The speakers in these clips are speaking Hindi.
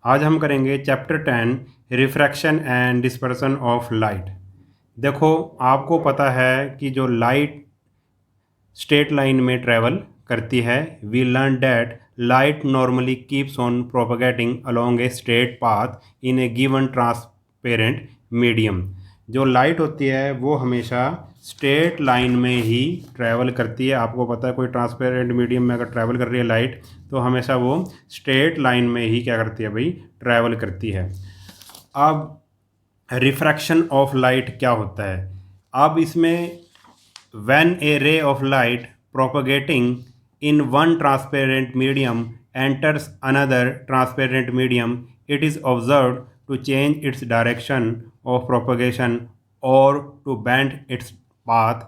आज हम करेंगे chapter 10 refraction and dispersion of light. देखो, आपको पता है कि जो लाइट स्ट्रेट लाइन में ट्रेवल करती है, we learn that light normally keeps on propagating along a straight path in a given transparent medium. जो लाइट होती है वो हमेशा स्ट्रेट लाइन में ही ट्रैवल करती है। आपको पता है कोई ट्रांसपेरेंट मीडियम में अगर ट्रैवल कर रही है लाइट, तो हमेशा वो स्ट्रेट लाइन में ही क्या करती है भाई, ट्रैवल करती है। अब रिफ्रैक्शन ऑफ लाइट क्या होता है? अब इसमें when a ray of light propagating in one transparent medium enters another transparent medium, it is observed to change its direction of propagation or to bend its path.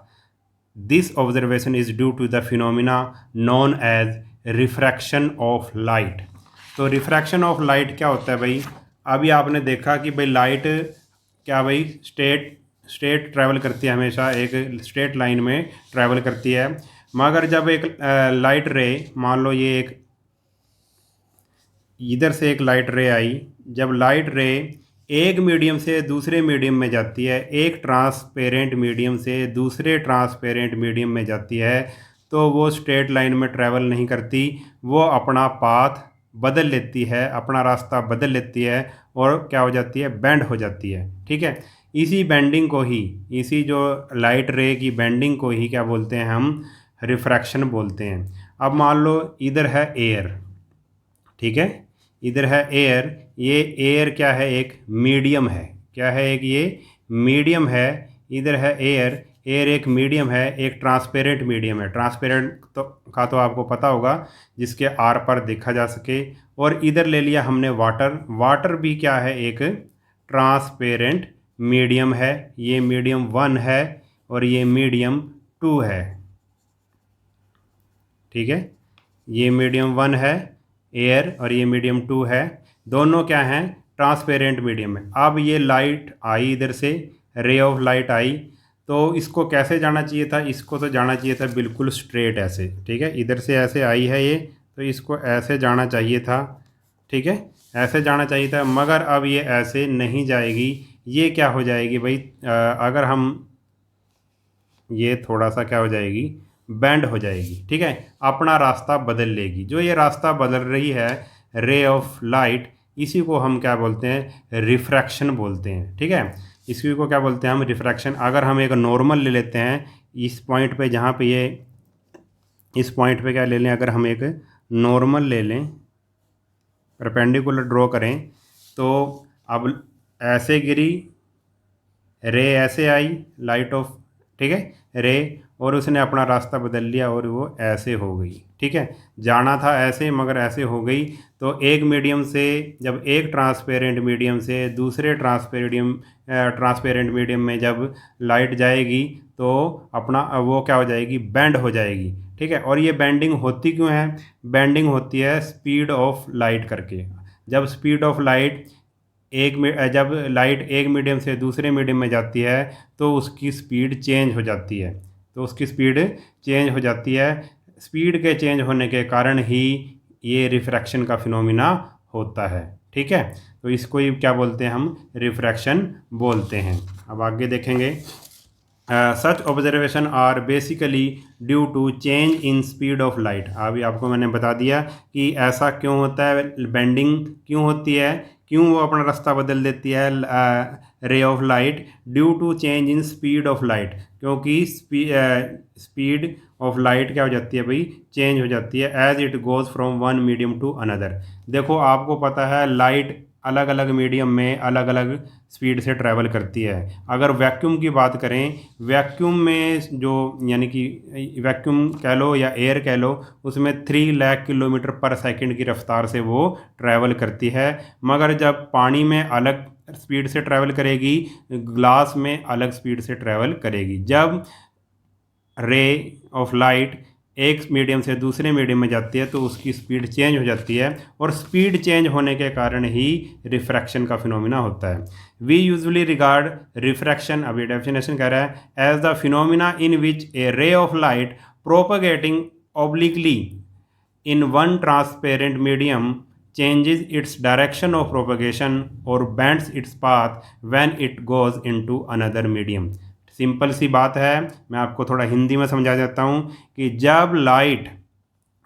This observation is due to the phenomena known as refraction of light. तो रिफ्रैक्शन ऑफ लाइट क्या होता है भाई? अभी आपने देखा कि भाई लाइट क्या भाई स्ट्रेट ट्रैवल करती है, हमेशा एक स्ट्रेट लाइन में ट्रैवल करती है। मगर जब एक लाइट रे, मान लो ये एक इधर से एक लाइट रे आई, जब लाइट रे एक मीडियम से दूसरे मीडियम में जाती है, एक ट्रांसपेरेंट मीडियम से दूसरे ट्रांसपेरेंट मीडियम में जाती है, तो वो स्ट्रेट लाइन में ट्रैवल नहीं करती, वो अपना पाथ बदल लेती है, अपना रास्ता बदल लेती है और क्या हो जाती है, बेंड हो जाती है। ठीक है, इसी बेंडिंग को ही, इसी जो लाइट रे की बेंडिंग को ही क्या बोलते हैं हम, रिफ्रैक्शन बोलते हैं। अब मान लो इधर है एयर, ठीक है, इधर है एयर, ये एयर क्या है, एक मीडियम है, क्या है, एक ये मीडियम है। इधर है एयर, एयर एक मीडियम है, एक ट्रांसपेरेंट मीडियम है। ट्रांसपेरेंट तो आपको पता होगा, जिसके आर पर देखा जा सके। और इधर ले लिया हमने वाटर, वाटर भी क्या है, एक ट्रांसपेरेंट मीडियम है। ये मीडियम 1 है और ये मीडियम 2 है। ठीक है, ये मीडियम 1 है एयर और ये मीडियम 2 है, दोनों क्या हैं, ट्रांसपेरेंट मीडियम है। अब ये लाइट आई, इधर से रे ऑफ लाइट आई, तो इसको कैसे जाना चाहिए था, इसको तो जाना चाहिए था बिल्कुल स्ट्रेट ऐसे। ठीक है, इधर से ऐसे आई है ये, तो इसको ऐसे जाना चाहिए था। ठीक है, ऐसे जाना चाहिए था, मगर अब ये ऐसे नहीं जाएगी। ये क्या हो जाएगी भाई, अगर हम ये थोड़ा सा क्या हो जाएगी, बेंड हो जाएगी। ठीक है, अपना रास्ता बदल लेगी। जो ये रास्ता बदल रही है रे ऑफ लाइट, इसी को हम क्या बोलते हैं, रिफ्रैक्शन बोलते हैं। ठीक है, इसी को क्या बोलते हैं हम, रिफ्रैक्शन। अगर हम एक नॉर्मल ले लेते हैं इस पॉइंट पे, जहाँ पे ये इस पॉइंट पे क्या ले लें, अगर हम एक नॉर्मल ले लें, परपेंडिकुलर ड्रॉ करें, तो अब ऐसे गिरी, रे ऐसे आई लाइट ऑफ, ठीक है, रे, और उसने अपना रास्ता बदल लिया और वो ऐसे हो गई। ठीक है, जाना था ऐसे मगर ऐसे हो गई। तो एक मीडियम से, जब एक ट्रांसपेरेंट मीडियम से दूसरे ट्रांसपेरेंट मीडियम में जब लाइट जाएगी, तो अपना वो क्या हो जाएगी, बेंड हो जाएगी। ठीक है, और ये बेंडिंग होती क्यों है, बेंडिंग होती है स्पीड ऑफ लाइट करके। जब स्पीड ऑफ लाइट जब लाइट एक मीडियम से दूसरे मीडियम में जाती है, तो उसकी स्पीड चेंज हो जाती है, तो उसकी स्पीड चेंज हो जाती है। स्पीड के चेंज होने के कारण ही ये रिफ्रैक्शन का फिनोमिना होता है। ठीक है, तो इसको ही क्या बोलते हैं हम, रिफ्रैक्शन बोलते हैं। अब आगे देखेंगे, such observation are basically due to change in speed of light. अभी आपको मैंने बता दिया कि ऐसा क्यों होता है, बेंडिंग क्यों होती है, क्यों वो अपना रास्ता बदल देती है ray of light, due to change in speed of light, क्योंकि स्पीड ऑफ लाइट क्या हो जाती है भाई, चेंज हो जाती है as it goes from one medium to another. देखो, आपको पता है लाइट अलग अलग मीडियम में अलग अलग स्पीड से ट्रैवल करती है। अगर वैक्यूम की बात करें, वैक्यूम में जो, यानी कि वैक्यूम कह लो या एयर कह लो, उसमें 3 लाख किलोमीटर पर सेकंड की रफ्तार से वो ट्रैवल करती है। मगर जब पानी में अलग स्पीड से ट्रैवल करेगी, ग्लास में अलग स्पीड से ट्रैवल करेगी। जब रे ऑफ लाइट एक मीडियम से दूसरे मीडियम में जाती है, तो उसकी स्पीड चेंज हो जाती है, और स्पीड चेंज होने के कारण ही रिफ्रैक्शन का फिनोमिना होता है। वी यूजुअली रिगार्ड रिफ्रैक्शन, अभी डेफिनेशन कह रहा है, as the phenomena in which a ray of light propagating obliquely in one transparent medium changes its direction of propagation or bends its path when it goes into another medium। Simple सी बात है, मैं आपको थोड़ा हिंदी में समझा देता हूँ कि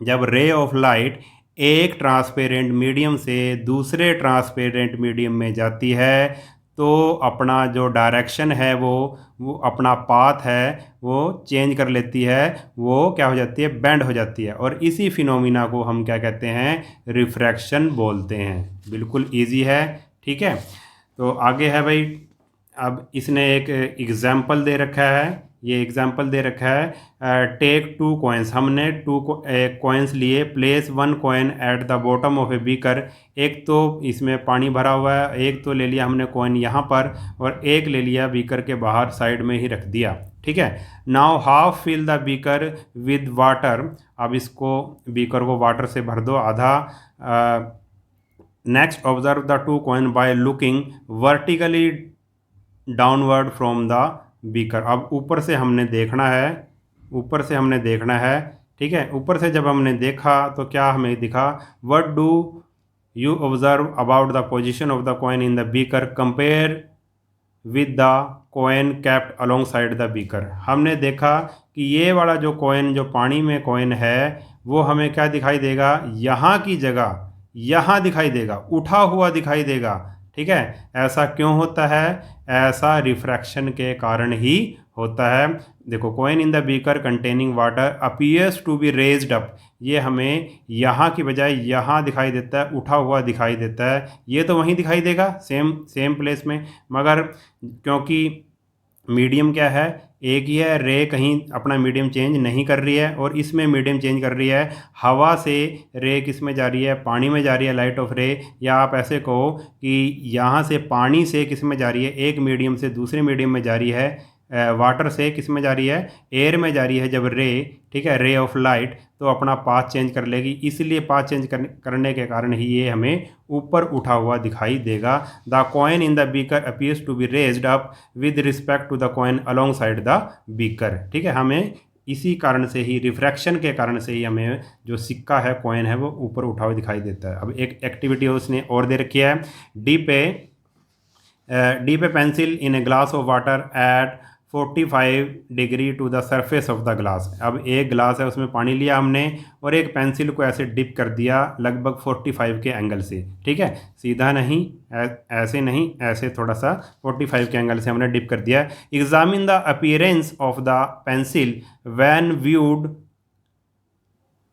जब रे ऑफ लाइट एक ट्रांसपेरेंट मीडियम से दूसरे ट्रांसपेरेंट मीडियम में जाती है तो अपना जो डायरेक्शन है वो अपना पाथ है वो चेंज कर लेती है, वो क्या हो जाती है, बेंड हो जाती है। और इसी फिनोमिना को हम क्या कहते हैं, रिफ्रैक्शन बोलते हैं। बिल्कुल इजी है, ठीक है। तो आगे है भाई, अब इसने एक एग्जाम्पल दे रखा है, ये एग्जाम्पल दे रखा है, टेक टू कॉइन्स। हमने टू कॉइन्स लिए, place one coin at the bottom of a beaker. एक तो इसमें पानी भरा हुआ है, एक तो ले लिया हमने कॉइन यहाँ पर, और एक ले लिया बीकर के बाहर साइड में ही रख दिया, ठीक है। Now half fill the beaker with water. अब इसको बीकर को वाटर से भर दो आधा। Next observe the two coin by looking vertically downward from the beaker. अब ऊपर से हमने देखना है, ऊपर से हमने देखना है, ठीक है। ऊपर से जब हमने देखा तो क्या हमें दिखा, what do you observe about the position of the coin in the beaker compare with the coin kept along side the beaker. हमने देखा कि ये वाला जो कॉइन, जो पानी में कॉइन है, वो हमें क्या दिखाई देगा, यहाँ की जगह यहाँ दिखाई देगा, उठा हुआ दिखाई देगा, ठीक है। ऐसा क्यों होता है, ऐसा रिफ्रैक्शन के कारण ही होता है। देखो, coin in the beaker containing water appears to be raised up. ये हमें यहाँ की बजाय यहाँ दिखाई देता है, उठा हुआ दिखाई देता है। ये तो वहीं दिखाई देगा सेम प्लेस में, मगर क्योंकि मीडियम क्या है, एक ही है, रे कहीं अपना मीडियम चेंज नहीं कर रही है, और इसमें मीडियम चेंज कर रही है। हवा से रे किस में जा रही है, पानी में जा रही है, लाइट ऑफ रे। या आप ऐसे कहो कि यहाँ से पानी से किस में जा रही है, एक मीडियम से दूसरे मीडियम में जा रही है। वाटर से किस में जा रही है, एयर में जा रही है जब रे, ठीक है, रे ऑफ लाइट, तो अपना पाथ चेंज कर लेगी। इसलिए पाथ चेंज करने के कारण ही ये हमें ऊपर उठा हुआ दिखाई देगा। The coin in the beaker appears to be raised up with respect to the coin alongside the beaker, ठीक है। हमें इसी कारण से ही, रिफ्रैक्शन के कारण से ही हमें जो सिक्का है, कॉइन है, वो ऊपर उठा हुआ दिखाई देता है। अब एक एक्टिविटी उसने और दे रखी है, dip a pencil in a glass of water at 45 degree to the surface of the glass. अब एक ग्लास है, उसमें पानी लिया हमने, और एक पेंसिल को ऐसे डिप कर दिया लगभग 45 के एंगल से, ठीक है। सीधा नहीं, ऐसे नहीं, ऐसे थोड़ा सा 45 के एंगल से हमने डिप कर दिया। Examine the appearance of the pencil when viewed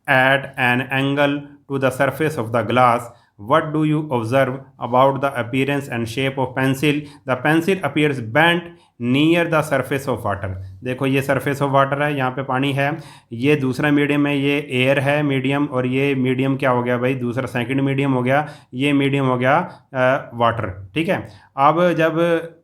at an angle to the surface of the glass. What do you observe about the appearance and shape of pencil? The pencil appears bent near the surface of water. देखो, ये surface of water है, यहाँ पे पानी है, ये दूसरा मीडियम है, ये एयर है मीडियम, और ये मीडियम क्या हो गया भाई, दूसरा सेकंड मीडियम हो गया, ये मीडियम हो गया वाटर, ठीक है। अब जब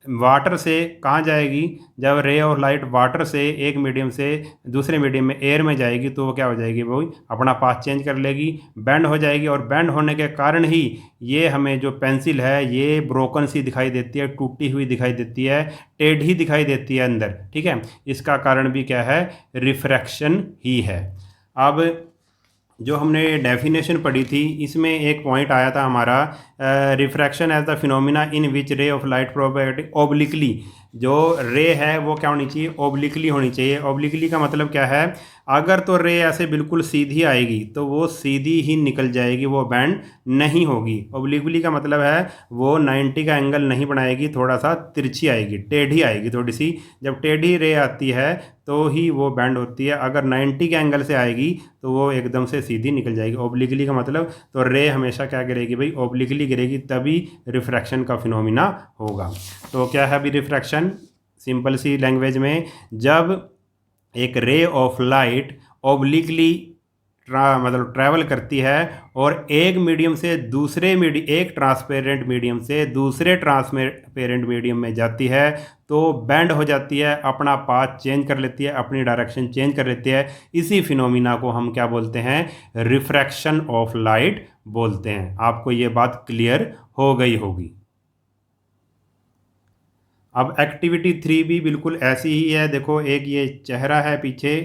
वाटर से कहाँ जाएगी, जब रे ऑफ लाइट वाटर से एक मीडियम से दूसरे मीडियम में, एयर में जाएगी, तो वो क्या हो जाएगी भाई, अपना पाथ चेंज कर लेगी, बेंड हो जाएगी। और बेंड होने के कारण ही ये हमें जो पेंसिल है ये ब्रोकन सी दिखाई देती है, टूटी हुई दिखाई देती है, टेढ़ी दिखाई देती है अंदर, ठीक है। इसका कारण भी क्या है, रिफ्रैक्शन ही है। अब जो हमने डेफिनेशन पढ़ी थी, इसमें एक पॉइंट आया था हमारा, refraction as the phenomena in which ray of light propagate obliquely. जो रे है वो क्या होनी चाहिए, ओब्लिकली होनी चाहिए। ओब्लिकली का मतलब क्या है, अगर तो रे ऐसे बिल्कुल सीधी आएगी तो वो सीधी ही निकल जाएगी, वो बैंड नहीं होगी। ओब्लिकली का मतलब है वो 90 का एंगल नहीं बनाएगी, थोड़ा सा तिरछी आएगी, टेढ़ी आएगी थोड़ी सी। जब टेढ़ी रे आती है तो ही वो बैंड होती है, अगर 90 के एंगल से आएगी तो वो एकदम से सीधी निकल जाएगी। ओब्लिकली का मतलब, तो रे हमेशा क्या गिरेगी भाई, ओब्लिकली गिरेगी, तभी रिफ्रैक्शन का फिनोमिना होगा। तो क्या है अभी रिफ्रैक्शन, सिंपल सी लैंग्वेज में, जब एक रे ऑफ लाइट ओब्लिकली मतलब ट्रैवल करती है और एक मीडियम से दूसरे एक ट्रांसपेरेंट मीडियम से दूसरे ट्रांसपेरेंट मीडियम में जाती है, तो बेंड हो जाती है, अपना पाथ चेंज कर लेती है, अपनी डायरेक्शन चेंज कर लेती है। इसी फिनोमिना को हम क्या बोलते हैं, रिफ्रैक्शन ऑफ लाइट बोलते हैं। आपको ये बात क्लियर हो गई होगी। अब एक्टिविटी 3 भी बिल्कुल ऐसी ही है। देखो, एक ये चेहरा है पीछे,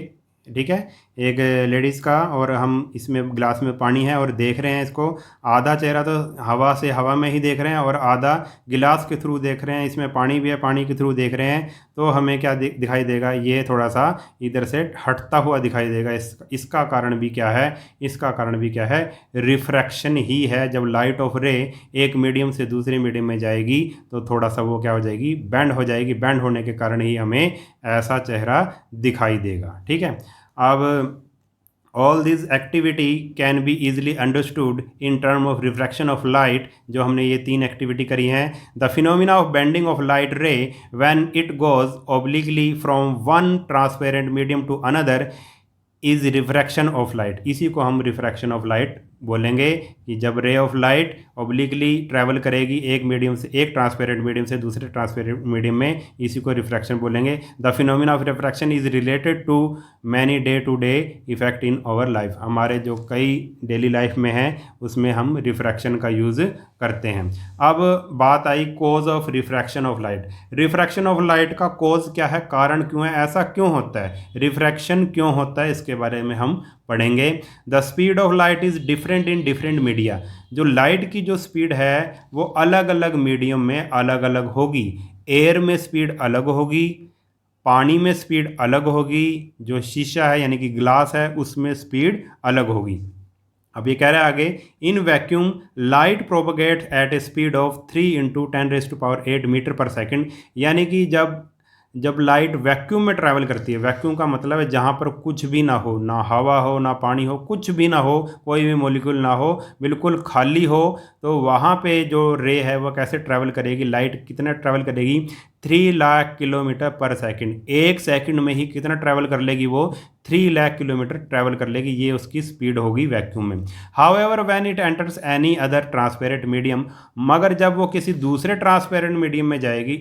ठीक है, एक लेडीज़ का, और हम इसमें ग्लास में पानी है और देख रहे हैं इसको। आधा चेहरा तो हवा में ही देख रहे हैं और आधा गिलास के थ्रू देख रहे हैं, इसमें पानी भी है, पानी के थ्रू देख रहे हैं। तो हमें क्या दिखाई देगा, ये थोड़ा सा इधर से हटता हुआ दिखाई देगा। इसका कारण भी क्या है, इसका कारण भी क्या है, रिफ्रैक्शन ही है। जब लाइट ऑफ रे एक मीडियम से दूसरे मीडियम में जाएगी तो थोड़ा सा वो क्या हो जाएगी, बैंड हो जाएगी। बैंड होने के कारण ही हमें ऐसा चेहरा दिखाई देगा। ठीक है। अब all this activity can be easily understood in term of refraction of light. जो हमने ये 3 एक्टिविटी करी हैं। The phenomena of bending of light ray when it goes obliquely from one transparent medium to another is refraction of light. इसी को हम रिफ्रैक्शन ऑफ लाइट बोलेंगे कि जब रे ऑफ लाइट ऑब्लिकली ट्रैवल करेगी एक मीडियम से, एक ट्रांसपेरेंट मीडियम से दूसरे ट्रांसपेरेंट मीडियम में, इसी को रिफ्रैक्शन बोलेंगे। The phenomena of refraction is related to many day to day effect in our life. हमारे जो कई डेली लाइफ में है उसमें हम रिफ्रैक्शन का यूज़ करते हैं। अब बात आई cause of refraction of light. Refraction of light का कोज क्या है, कारण क्यों है, ऐसा क्यों होता है, रिफ्रैक्शन क्यों होता है, इसके बारे में हम पढ़ेंगे। The speed of light is different in different media. जो लाइट की जो स्पीड है वो अलग अलग मीडियम में अलग अलग होगी। एयर में स्पीड अलग होगी, पानी में स्पीड अलग होगी, जो शीशा है यानी कि ग्लास है उसमें स्पीड अलग होगी। अब ये कह रहा है आगे, in vacuum light propagate at a speed of 3 × 10⁸ metre per second. यानी कि जब लाइट वैक्यूम में ट्रैवल करती है, वैक्यूम का मतलब है जहाँ पर कुछ भी ना हो, ना हवा हो ना पानी हो, कुछ भी ना हो, कोई भी मॉलिक्यूल ना हो, बिल्कुल खाली हो, तो वहाँ पे जो रे है वो कैसे ट्रैवल करेगी, लाइट कितना ट्रैवल करेगी, 3 लाख किलोमीटर पर सेकंड। एक सेकंड में ही कितना ट्रैवल कर लेगी वो, 3 लाख किलोमीटर ट्रैवल कर लेगी। ये उसकी स्पीड होगी वैक्यूम में। However when it enters any other transparent medium, मगर जब वो किसी दूसरे ट्रांसपेरेंट मीडियम में जाएगी,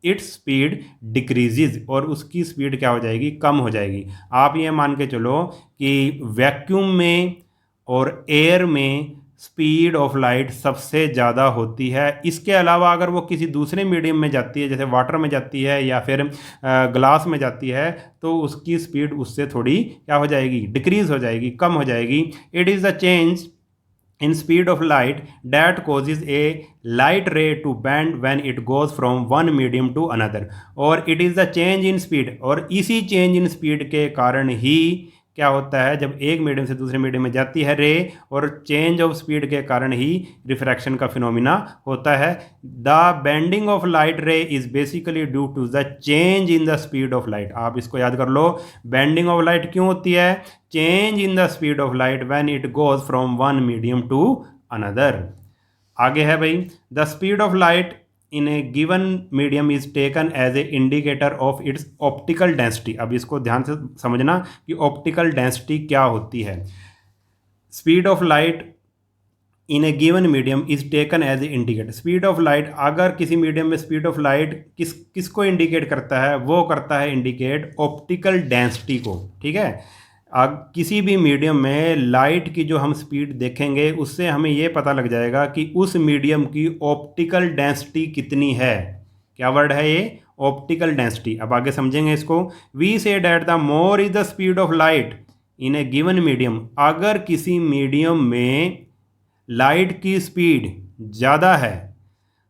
इट्स स्पीड डिक्रीजेज, और उसकी स्पीड क्या हो जाएगी, कम हो जाएगी। आप ये मान के चलो कि वैक्यूम में और एयर में स्पीड ऑफ लाइट सबसे ज़्यादा होती है। इसके अलावा अगर वो किसी दूसरे मीडियम में जाती है, जैसे वाटर में जाती है या फिर ग्लास में जाती है, तो उसकी स्पीड उससे थोड़ी क्या हो जाएगी, डिक्रीज हो जाएगी, कम हो जाएगी। It is the change in speed of light that causes a light ray to bend when it goes from one medium to another। और it is the change in speed, और इसी change in speed के कारण ही क्या होता है, जब एक मीडियम से दूसरे मीडियम में जाती है रे, और चेंज ऑफ स्पीड के कारण ही रिफ्रैक्शन का फिनोमिना होता है। The bending of light ray is basically due to the change in the speed of light. आप इसको याद कर लो, बेंडिंग ऑफ लाइट क्यों होती है, change in the speed of light when it goes from one medium to another. आगे है भाई, the speed of light in a given medium is taken as a indicator of its optical density. अब इसको ध्यान से समझना कि ऑप्टिकल डेंसिटी क्या होती है। Speed of light in a given medium is taken as a indicator. Speed of light, अगर किसी मीडियम में स्पीड ऑफ लाइट किसको इंडिकेट करता है, वो करता है इंडिकेट ऑप्टिकल डेंसिटी को। ठीक है। किसी भी मीडियम में लाइट की जो हम स्पीड देखेंगे उससे हमें ये पता लग जाएगा कि उस मीडियम की ऑप्टिकल डेंसिटी कितनी है। क्या वर्ड है ये, ऑप्टिकल डेंसिटी। अब आगे समझेंगे इसको। We say that the more is the speed of light in a given medium. अगर किसी मीडियम में लाइट की स्पीड ज़्यादा है,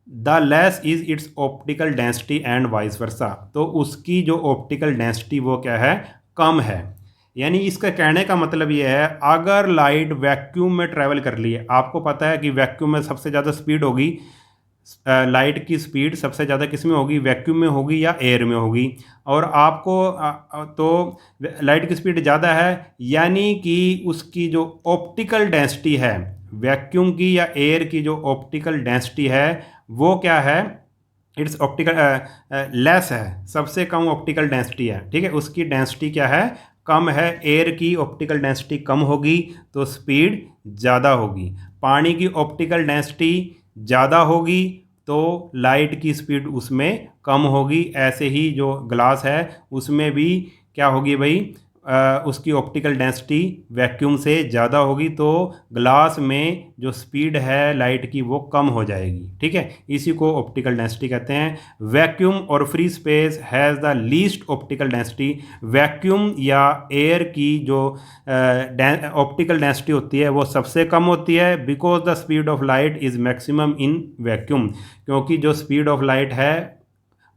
the less is its optical density and vice versa. तो उसकी जो ऑप्टिकल डेंसिटी वो क्या है, कम है। यानी इसका कहने का मतलब ये है, अगर लाइट वैक्यूम में ट्रैवल कर रही है, आपको पता है कि वैक्यूम में सबसे ज़्यादा स्पीड होगी, लाइट की स्पीड सबसे ज़्यादा किस में होगी, वैक्यूम में होगी या एयर में होगी। और आपको तो लाइट की स्पीड ज़्यादा है, यानी कि उसकी जो ऑप्टिकल डेंसिटी है वैक्यूम की या एयर की, जो ऑप्टिकल डेंसिटी है वो क्या है, इट्स ऑप्टिकल लेस है, सबसे कम ऑप्टिकल डेंसिटी है। ठीक है, उसकी डेंसिटी क्या है, कम है। एयर की ऑप्टिकल डेंसिटी कम होगी तो स्पीड ज़्यादा होगी। पानी की ऑप्टिकल डेंसिटी ज़्यादा होगी तो लाइट की स्पीड उसमें कम होगी। ऐसे ही जो ग्लास है उसमें भी क्या होगी भाई, उसकी ऑप्टिकल डेंसिटी वैक्यूम से ज़्यादा होगी, तो ग्लास में जो स्पीड है लाइट की वो कम हो जाएगी। ठीक है, इसी को ऑप्टिकल डेंसिटी कहते हैं। वैक्यूम और free space has the least optical density. Vacuum या एयर की जो ऑप्टिकल डेंसिटी होती है वो सबसे कम होती है, because the speed of light is maximum in vacuum, क्योंकि जो स्पीड ऑफ लाइट है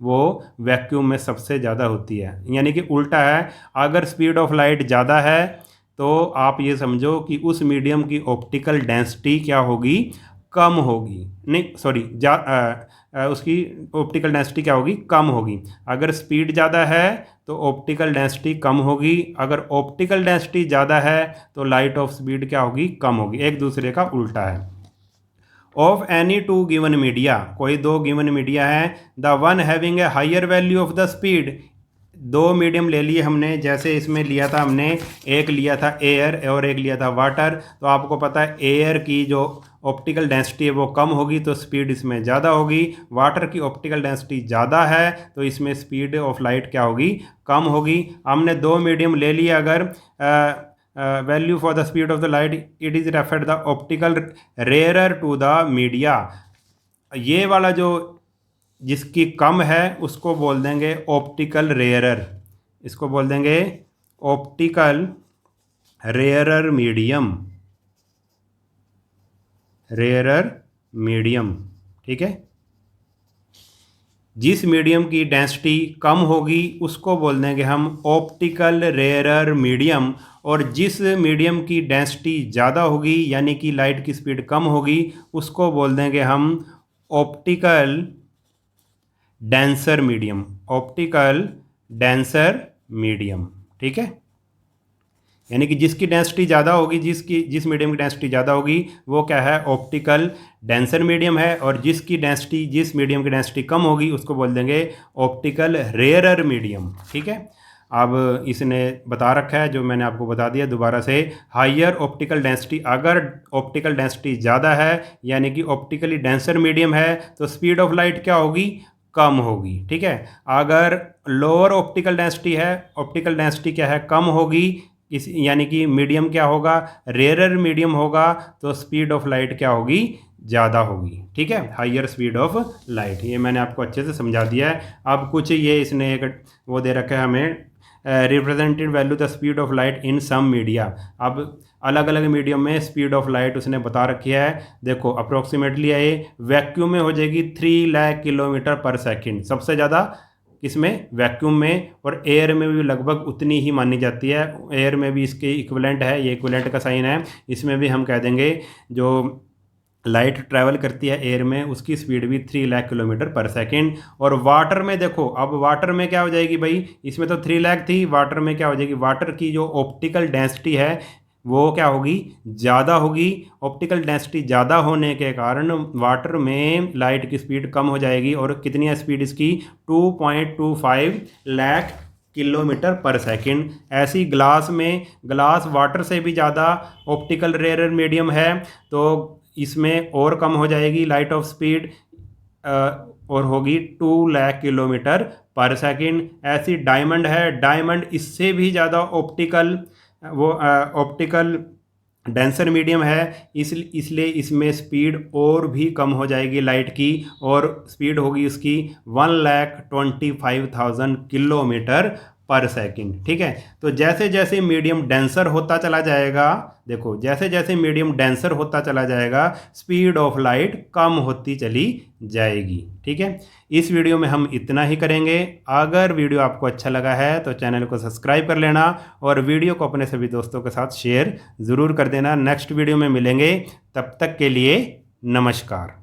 वो वैक्यूम में सबसे ज़्यादा होती है। यानी कि उल्टा है, अगर स्पीड ऑफ लाइट ज़्यादा है तो आप ये समझो कि उस मीडियम की ऑप्टिकल डेंसिटी क्या होगी, कम होगी। नहीं सॉरी, उसकी ऑप्टिकल डेंसिटी क्या होगी, कम होगी। अगर स्पीड ज़्यादा है तो ऑप्टिकल डेंसिटी कम होगी, अगर ऑप्टिकल डेंसिटी ज़्यादा है तो लाइट ऑफ स्पीड क्या होगी, कम होगी। एक दूसरे का उल्टा है। Of any two given media, कोई दो गिवन मीडिया है, the one having a higher value of the speed. दो मीडियम ले लिए हमने, जैसे इसमें लिया था हमने, एक लिया था एयर और एक लिया था वाटर। तो आपको पता है एयर की जो ऑप्टिकल डेंसिटी है वो कम होगी तो स्पीड इसमें ज़्यादा होगी। वाटर की ऑप्टिकल डेंसिटी ज़्यादा है तो इसमें स्पीड ऑफ लाइट क्या होगी, कम होगी। हमने दो मीडियम ले लिया, अगर value for the speed of the light it is referred the optical rarer to the media. ये वाला जो जिसकी कम है उसको बोल देंगे ऑप्टिकल रेयरर, इसको बोल देंगे optical rarer medium, rarer medium. ठीक है, जिस मीडियम की डेंसिटी कम होगी उसको बोल देंगे हम ऑप्टिकल रेयरर मीडियम, और जिस मीडियम की डेंसिटी ज़्यादा होगी यानी कि लाइट की स्पीड कम होगी उसको बोल देंगे हम optical denser medium, optical denser medium. ठीक है, यानी कि जिसकी डेंसिटी ज़्यादा होगी, जिस मीडियम की डेंसिटी ज़्यादा होगी वो क्या है, ऑप्टिकल डेंसर मीडियम है, और जिस मीडियम की डेंसिटी कम होगी उसको बोल देंगे ऑप्टिकल रेयरर मीडियम। ठीक है, अब इसने बता रखा है जो मैंने आपको बता दिया दोबारा से, हायर ऑप्टिकल डेंसिटी, अगर ऑप्टिकल डेंसिटी ज़्यादा है यानी कि ऑप्टिकली डेंसर मीडियम है तो स्पीड ऑफ लाइट क्या होगी, कम होगी। ठीक है, अगर लोअर ऑप्टिकल डेंसिटी है, ऑप्टिकल डेंसिटी क्या है, कम होगी, इस यानी कि मीडियम क्या होगा, रेयरर मीडियम होगा, तो स्पीड ऑफ लाइट क्या होगी, ज़्यादा होगी। ठीक है, हायर स्पीड ऑफ लाइट, ये मैंने आपको अच्छे से समझा दिया है। अब कुछ ये इसने एक वो दे रखा है हमें, represented value the speed of light in some media. अब अलग अलग मीडियम में स्पीड ऑफ लाइट उसने बता रखी है। देखो अप्रोक्सीमेटली ये वैक्यूम में हो जाएगी 3 लाख किलोमीटर पर सेकंड, सबसे ज़्यादा किसमें, वैक्यूम में, और एयर में भी लगभग उतनी ही मानी जाती है। एयर में भी इसके इक्विवेलेंट है, ये इक्विवेलेंट का साइन है, इसमें भी हम कह देंगे जो लाइट ट्रैवल करती है एयर में उसकी स्पीड भी 3 लाख किलोमीटर पर सेकंड। और वाटर में देखो, अब वाटर में क्या हो जाएगी भाई, इसमें तो 3 लाख थी, वाटर में क्या हो जाएगी, वाटर की जो ऑप्टिकल डेंसिटी है वो क्या होगी, ज़्यादा होगी। ऑप्टिकल डेंसिटी ज़्यादा होने के कारण वाटर में लाइट की स्पीड कम हो जाएगी, और कितनी है स्पीड इसकी, 2.25 लाख किलोमीटर पर सेकंड। ऐसी ग्लास में, ग्लास वाटर से भी ज़्यादा ऑप्टिकल रेयरर मीडियम है तो इसमें और कम हो जाएगी लाइट ऑफ स्पीड, और होगी 2 लाख किलोमीटर पर सेकंड। ऐसी डायमंड है, डायमंड इससे भी ज़्यादा ऑप्टिकल ऑप्टिकल डेंसर मीडियम है, इसलिए इसमें स्पीड और भी कम हो जाएगी लाइट की, और स्पीड होगी इसकी 1,25,000 किलोमीटर पर सेकंड। ठीक है, तो जैसे जैसे मीडियम डेंसर होता चला जाएगा, देखो जैसे जैसे मीडियम डेंसर होता चला जाएगा स्पीड ऑफ लाइट कम होती चली जाएगी। ठीक है, इस वीडियो में हम इतना ही करेंगे। अगर वीडियो आपको अच्छा लगा है तो चैनल को सब्सक्राइब कर लेना, और वीडियो को अपने सभी दोस्तों के साथ शेयर ज़रूर कर देना। नेक्स्ट वीडियो में मिलेंगे, तब तक के लिए नमस्कार।